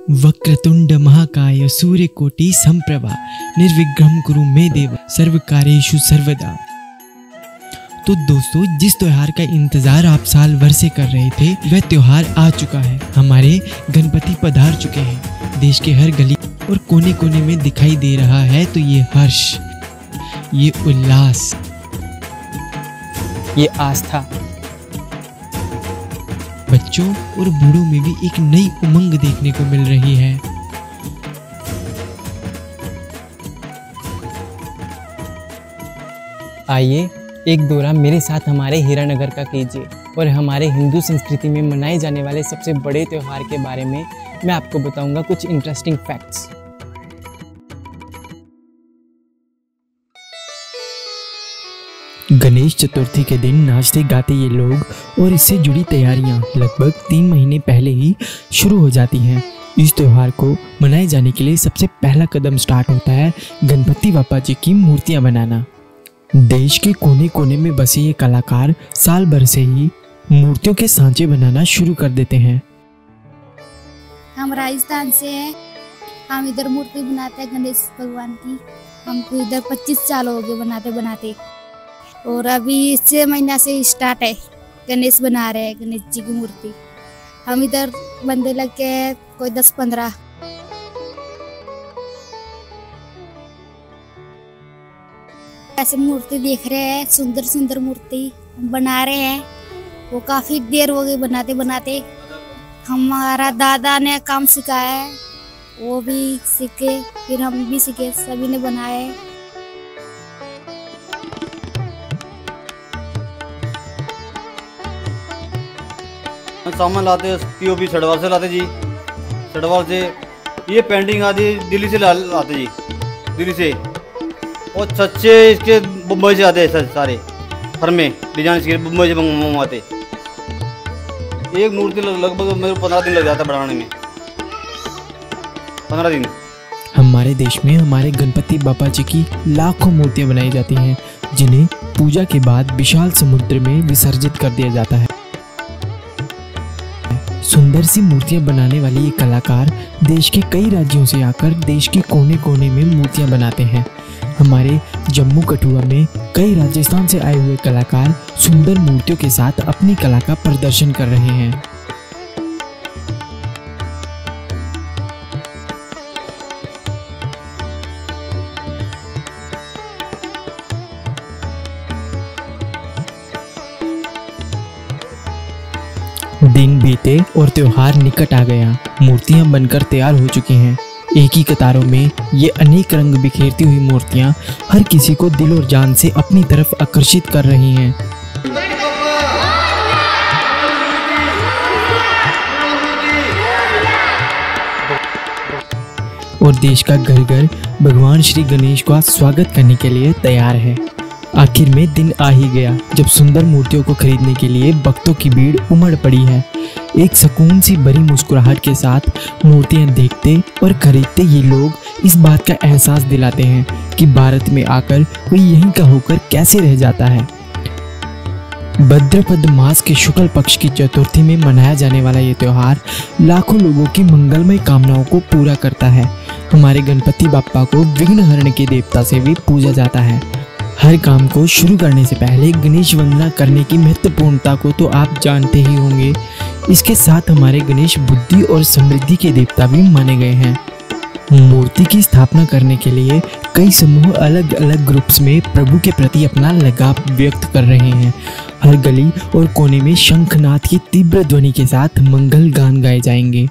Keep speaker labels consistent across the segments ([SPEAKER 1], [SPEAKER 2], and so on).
[SPEAKER 1] वक्रतुंड महाकाय सूर्यकोटि समप्रभा निर्विघ्नं कुरु मे देव सर्वकार्येषु सर्वदा। तो दोस्तों, जिस त्योहार का इंतजार आप साल भर से कर रहे थे वह त्योहार आ चुका है। हमारे गणपति पधार चुके हैं। देश के हर गली और कोने कोने में दिखाई दे रहा है तो ये हर्ष, ये उल्लास,
[SPEAKER 2] ये आस्था
[SPEAKER 1] बच्चों और बूढ़ों में भी एक नई उमंग देखने को मिल रही है।
[SPEAKER 2] आइए एक दौरा मेरे साथ हमारे हीरानगर का कीजिए और हमारे हिंदू संस्कृति में मनाए जाने वाले सबसे बड़े त्योहार के बारे में मैं आपको बताऊंगा कुछ इंटरेस्टिंग फैक्ट्स।
[SPEAKER 1] गणेश चतुर्थी के दिन नाचते गाते ये लोग और इससे जुड़ी तैयारियां लगभग 3 महीने पहले ही शुरू हो जाती हैं। इस त्योहार को मनाए जाने के लिए सबसे पहला कदम स्टार्ट होता है गणपति बापा जी की मूर्तियां बनाना। देश के कोने कोने में बसे ये कलाकार साल भर से ही मूर्तियों के सांचे बनाना शुरू कर देते हैं।
[SPEAKER 3] हम राजस्थान से हैं। हम इधर मूर्ति बनाते हैं गणेश भगवान की। हमको इधर 25 साल हो गए बनाते बनाते, और अभी 6 महीना से स्टार्ट है गणेश बना रहे हैं, गणेश जी की मूर्ति। हम इधर बंदे लग के कोई 10-15। ऐसे मूर्ति देख रहे हैं, सुंदर सुंदर मूर्ति हम बना रहे हैं। वो काफी देर हो गई बनाते बनाते। हमारा दादा ने काम सिखाया है, वो भी सीखे, फिर हम भी सीखे, सभी ने बनाए।
[SPEAKER 4] सामान लाते पीओपी सड़वाल से लाते जी, सड़वाल से। ये पेंटिंग आदि दिल्ली से लाते जी, दिल्ली से। और सच्चे इसके मुंबई से आते हैं सारे फर्मे डिजाइन इसके मुंबई से मंगवाते। एक मूर्ति लगभग मेरे 15 दिन लग जाता है बनाने में, 15 दिन।
[SPEAKER 1] हमारे देश में हमारे गणपति बापा जी की लाखों मूर्तियां बनाई जाती हैं, जिन्हें पूजा के बाद विशाल समुद्र में विसर्जित कर दिया जाता है। सुंदर सी मूर्तियां बनाने वाले ये कलाकार देश के कई राज्यों से आकर देश के कोने कोने में मूर्तियां बनाते हैं। हमारे जम्मू कठुआ में कई राजस्थान से आए हुए कलाकार सुंदर मूर्तियों के साथ अपनी कला का प्रदर्शन कर रहे हैं। दिन बीते और त्योहार निकट आ गया। मूर्तियां बनकर तैयार हो चुकी हैं। एक ही कतारों में ये अनेक रंग बिखेरती हुई मूर्तियां हर किसी को दिल और जान से अपनी तरफ आकर्षित कर रही हैं। और देश का घर घर भगवान श्री गणेश का स्वागत करने के लिए तैयार है। आखिर में दिन आ ही गया जब सुंदर मूर्तियों को खरीदने के लिए भक्तों की भीड़ उमड़ पड़ी है। एक सुकून सी भरी मुस्कुराहट के साथ मूर्तियां देखते और खरीदते ये लोग इस बात का एहसास दिलाते हैं कि भारत में आकर कोई यहीं का होकर कैसे रह जाता है। भाद्रपद मास के शुक्ल पक्ष की चतुर्थी में मनाया जाने वाला ये त्योहार लाखों लोगों की मंगलमय कामनाओं को पूरा करता है। हमारे गणपति बाप्पा को विघ्नहरण के देवता से भी पूजा जाता है। हर काम को शुरू करने से पहले गणेश वंदना करने की महत्वपूर्णता को तो आप जानते ही होंगे। इसके साथ हमारे गणेश बुद्धि और समृद्धि के देवता भी माने गए हैं। मूर्ति की स्थापना करने के लिए कई समूह अलग अलग ग्रुप्स में प्रभु के प्रति अपना लगाव व्यक्त कर रहे हैं। हर गली और कोने में शंखनाद की तीव्र ध्वनि के साथ मंगल गान गाए जाएंगे।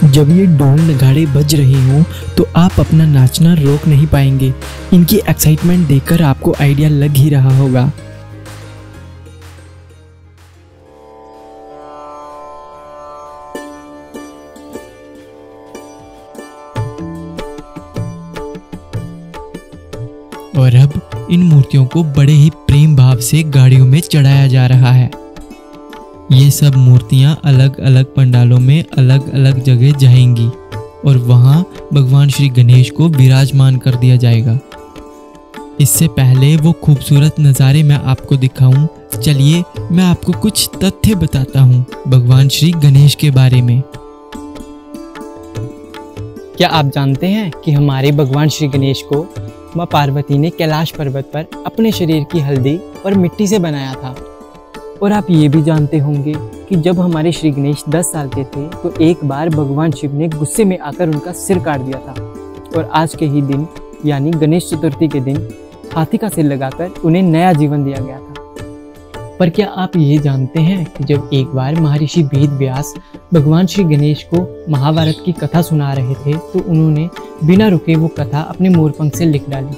[SPEAKER 1] जब ये ढोल नगाड़े बज रहे हों तो आप अपना नाचना रोक नहीं पाएंगे। इनकी एक्साइटमेंट देखकर आपको आइडिया लग ही रहा होगा। और अब इन मूर्तियों को बड़े ही प्रेम भाव से गाड़ियों में चढ़ाया जा रहा है। ये सब मूर्तियां अलग अलग पंडालों में अलग अलग जगह जाएंगी और वहां भगवान श्री गणेश को विराजमान कर दिया जाएगा। इससे पहले वो खूबसूरत नज़ारे मैं आपको दिखाऊं, चलिए मैं आपको कुछ तथ्य बताता हूं भगवान श्री गणेश के बारे में।
[SPEAKER 2] क्या आप जानते हैं कि हमारे भगवान श्री गणेश को माँ पार्वती ने कैलाश पर्वत पर अपने शरीर की हल्दी और मिट्टी से बनाया था। और आप ये भी जानते होंगे कि जब हमारे श्री गणेश 10 साल के थे तो एक बार भगवान शिव ने गुस्से में आकर उनका सिर काट दिया था। और आज के ही दिन यानी गणेश चतुर्थी के दिन हाथी का सिर लगाकर उन्हें नया जीवन दिया गया था। पर क्या आप ये जानते हैं कि जब एक बार महर्षि वेद व्यास भगवान श्री गणेश को महाभारत की कथा सुना रहे थे तो उन्होंने बिना रुके वो कथा अपने मोरपंख से लिख डाली।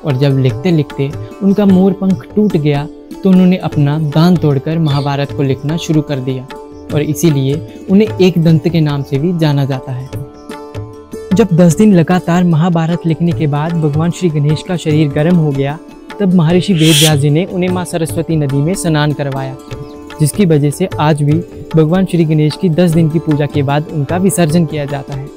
[SPEAKER 2] और जब लिखते लिखते उनका मोरपंख टूट गया तो उन्होंने अपना दांत तोड़कर महाभारत को लिखना शुरू कर दिया और इसीलिए उन्हें एक दंत के नाम से भी जाना जाता है। जब 10 दिन लगातार महाभारत लिखने के बाद भगवान श्री गणेश का शरीर गर्म हो गया तब महर्षि वेद व्यास जी ने उन्हें माँ सरस्वती नदी में स्नान करवाया, जिसकी वजह से आज भी भगवान श्री गणेश की 10 दिन की पूजा के बाद उनका विसर्जन किया जाता है।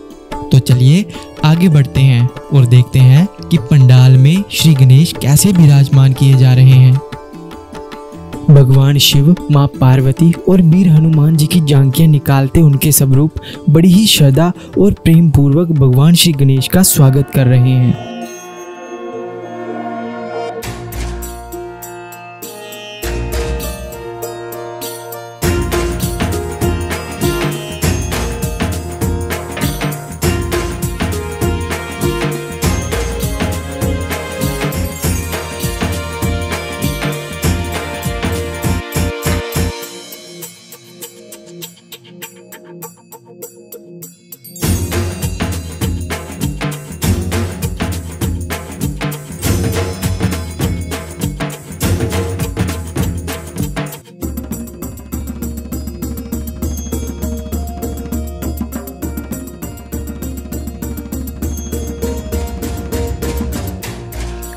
[SPEAKER 1] तो चलिए आगे बढ़ते हैं और देखते हैं कि पंडाल में श्री गणेश कैसे विराजमान किए जा रहे हैं। भगवान शिव, माँ पार्वती और वीर हनुमान जी की झांकियां निकालते उनके स्वरूप बड़ी ही श्रद्धा और प्रेम पूर्वक भगवान श्री गणेश का स्वागत कर रहे हैं।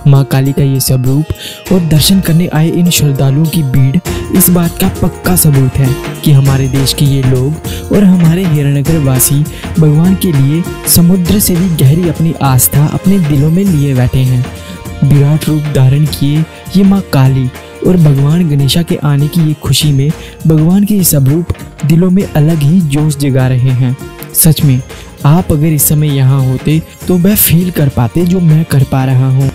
[SPEAKER 1] माँ काली का ये स्वरूप और दर्शन करने आए इन श्रद्धालुओं की भीड़ इस बात का पक्का सबूत है कि हमारे देश के ये लोग और हमारे हिरणनगर वासी भगवान के लिए समुद्र से भी गहरी अपनी आस्था अपने दिलों में लिए बैठे हैं। विराट रूप धारण किए ये माँ काली और भगवान गणेशा के आने की ये खुशी में भगवान के ये स्वरूप दिलों में अलग ही जोश जगा रहे हैं। सच में आप अगर इस समय यहाँ होते तो वह फील कर पाते जो मैं कर पा रहा हूँ।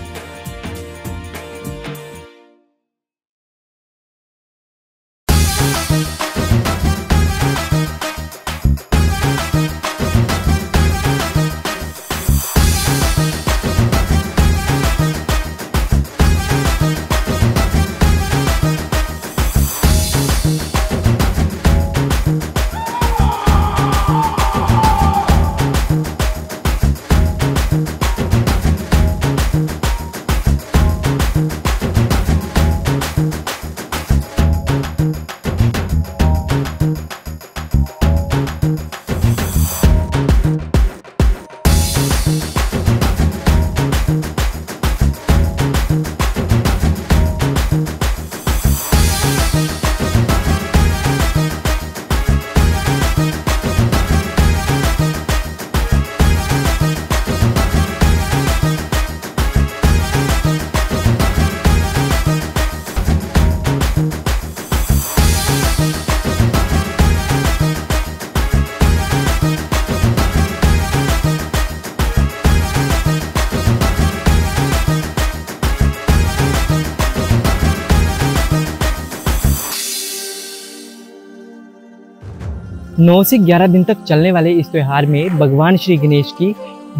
[SPEAKER 2] नौ से 11 दिन तक चलने वाले इस त्योहार में भगवान श्री गणेश की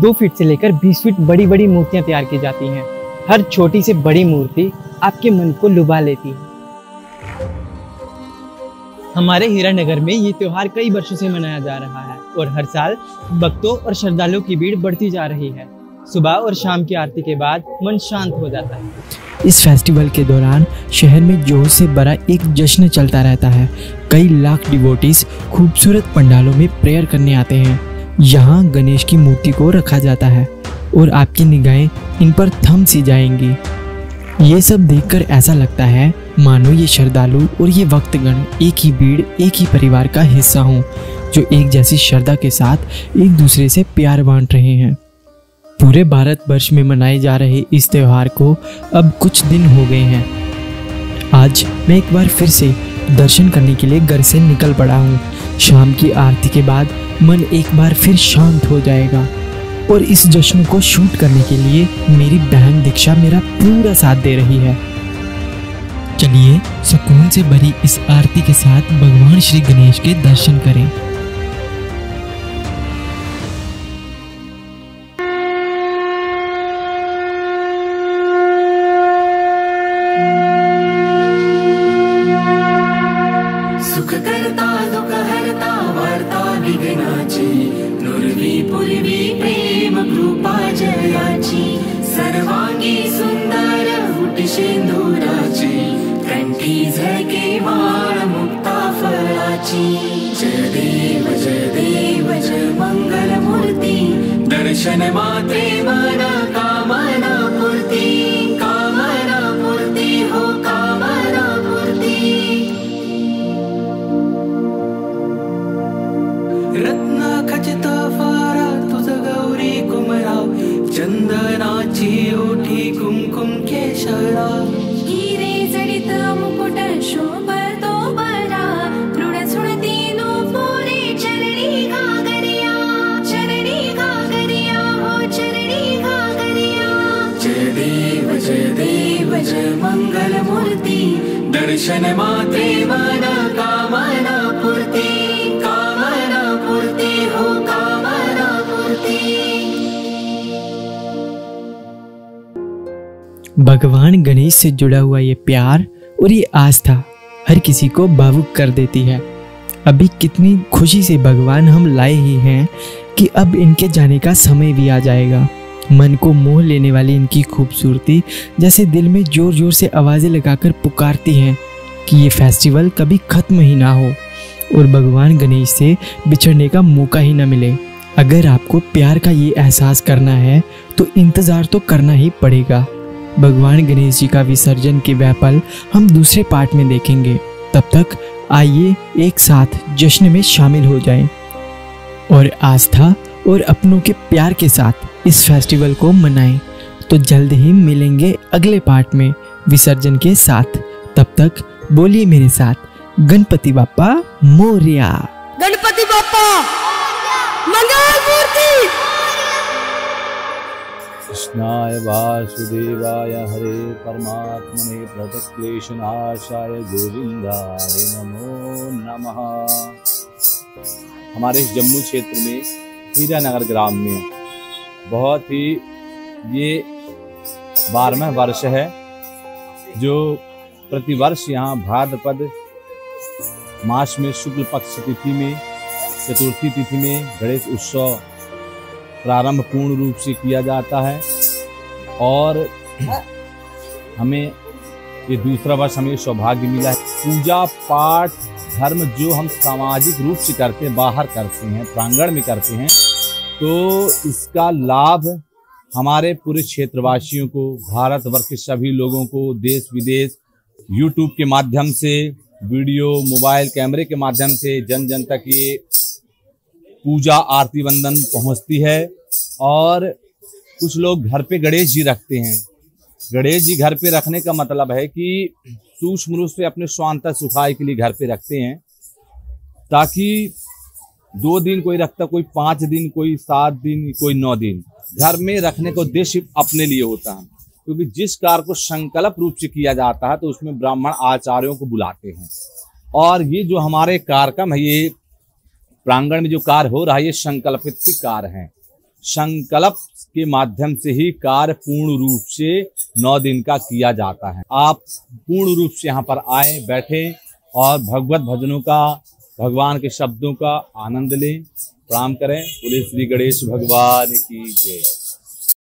[SPEAKER 2] 2 फीट से लेकर 20 फीट बड़ी बड़ी मूर्तियां तैयार की जाती हैं। हर छोटी से बड़ी मूर्ति आपके मन को लुभा लेती है। हमारे हिरणनगर में ये त्योहार कई वर्षों से मनाया जा रहा है और हर साल भक्तों और श्रद्धालुओं की भीड़ बढ़ती जा रही है। सुबह और शाम की आरती के बाद मन शांत हो जाता है।
[SPEAKER 1] इस फेस्टिवल के दौरान शहर में जोर से भरा एक जश्न चलता रहता है। कई लाख डिवोटीज खूबसूरत पंडालों में प्रेयर करने आते हैं। यहाँ गणेश की मूर्ति को रखा जाता है और आपकी निगाहें इन पर थम सी जाएंगी। ये सब देखकर ऐसा लगता है मानो ये श्रद्धालु और ये भक्तगण एक ही भीड़, एक ही परिवार का हिस्सा हों, जो एक जैसी श्रद्धा के साथ एक दूसरे से प्यार बांट रहे हैं। पूरे भारत वर्ष में मनाए जा रहे इस त्योहार को अब कुछ दिन हो गए हैं। आज मैं एक बार फिर से दर्शन करने के लिए घर से निकल पड़ा हूँ। शाम की आरती के बाद मन एक बार फिर शांत हो जाएगा और इस जश्न को शूट करने के लिए मेरी बहन दीक्षा मेरा पूरा साथ दे रही है। चलिए सुकून से भरी इस आरती के साथ भगवान श्री गणेश के दर्शन करें।
[SPEAKER 5] सुख करता दुख हरता वार्ता विघ्नाची नुरवी पूर्वी प्रेम कृपा जयाची सर्वांगी सुंदर उटी शेंदुराची कंठी झळके माळ मुक्ता फळाची जय देव जय मंगल मूर्ती दर्शन मात्रे मन कामना पूर्ती हो कामना पूर्ती रत्ना खचिता फारा तुझ गौरी कुमरा चंदनाची ओठी कुमकुम केशरा हिरे जडित मुकुट शोभतो बरा मृड सुणती नूपुरे चरणी घागरिया हो चरणी घागरिया जय देव जय मंगल मूर्ती दर्शन मात्रे मन कामना पूर्ती हो कामना पूर्ती।
[SPEAKER 1] भगवान गणेश से जुड़ा हुआ ये प्यार और ये आस्था हर किसी को भावुक कर देती है। अभी कितनी खुशी से भगवान हम लाए ही हैं कि अब इनके जाने का समय भी आ जाएगा। मन को मोह लेने वाली इनकी खूबसूरती जैसे दिल में जोर जोर से आवाज़ें लगाकर पुकारती हैं कि ये फेस्टिवल कभी खत्म ही ना हो और भगवान गणेश से बिछड़ने का मौका ही न मिले। अगर आपको प्यार का ये एहसास करना है तो इंतज़ार तो करना ही पड़ेगा। भगवान गणेश जी का विसर्जन के वह पल हम दूसरे पार्ट में देखेंगे। तब तक आइए एक साथ जश्न में शामिल हो जाएं और आस्था और अपनों के प्यार के साथ इस फेस्टिवल को मनाएं। तो जल्द ही मिलेंगे अगले पार्ट में विसर्जन के साथ। तब तक बोलिए मेरे साथ, गणपति बाप्पा मोरया।
[SPEAKER 6] गणपति बाप्पा मंगल मूर्ति।
[SPEAKER 7] कृष्णाय वासुदेवाय हरे परमात्मने प्रणतक्लेशनाशाय गोविंदाय नमो नमः। हमारे इस जम्मू क्षेत्र में हीरानगर ग्राम में बहुत ही ये 12वां वर्ष है जो प्रतिवर्ष यहाँ भाद्रपद मास में शुक्ल पक्ष तिथि में चतुर्थी तिथि में गणेश उत्सव प्रारंभ पूर्ण रूप से किया जाता है। और हमें ये दूसरा वर्ष हमें सौभाग्य मिला है। पूजा पाठ धर्म जो हम सामाजिक रूप से करते हैं, बाहर करते हैं, प्रांगण में करते हैं, तो इसका लाभ हमारे पूरे क्षेत्रवासियों को, भारतवर्ष के सभी लोगों को, देश विदेश यूट्यूब के माध्यम से, वीडियो मोबाइल कैमरे के माध्यम से जन जन तक ये पूजा आरती वंदन पहुंचती है। और कुछ लोग घर पे गणेश जी रखते हैं। गणेश जी घर पे रखने का मतलब है कि सूक्ष्म रूप से अपने स्वांतः सुखाय के लिए घर पे रखते हैं, ताकि 2 दिन कोई रखता, कोई 5 दिन, कोई 7 दिन, कोई 9 दिन। घर में रखने का उद्देश्य अपने लिए होता है, क्योंकि जिस कार्य को संकल्प रूप से किया जाता है तो उसमें ब्राह्मण आचार्यों को बुलाते हैं। और ये जो हमारे कार्यक्रम है, ये प्रांगण में जो कार्य हो रहा है, ये संकल्पित कार्य है। संकल्प के माध्यम से ही कार्य पूर्ण रूप से 9 दिन का किया जाता है। आप पूर्ण रूप से यहाँ पर आए, बैठे और भगवत भजनों का, भगवान के शब्दों का आनंद लें। प्रणाम करें। बोले श्री गणेश भगवान की जय।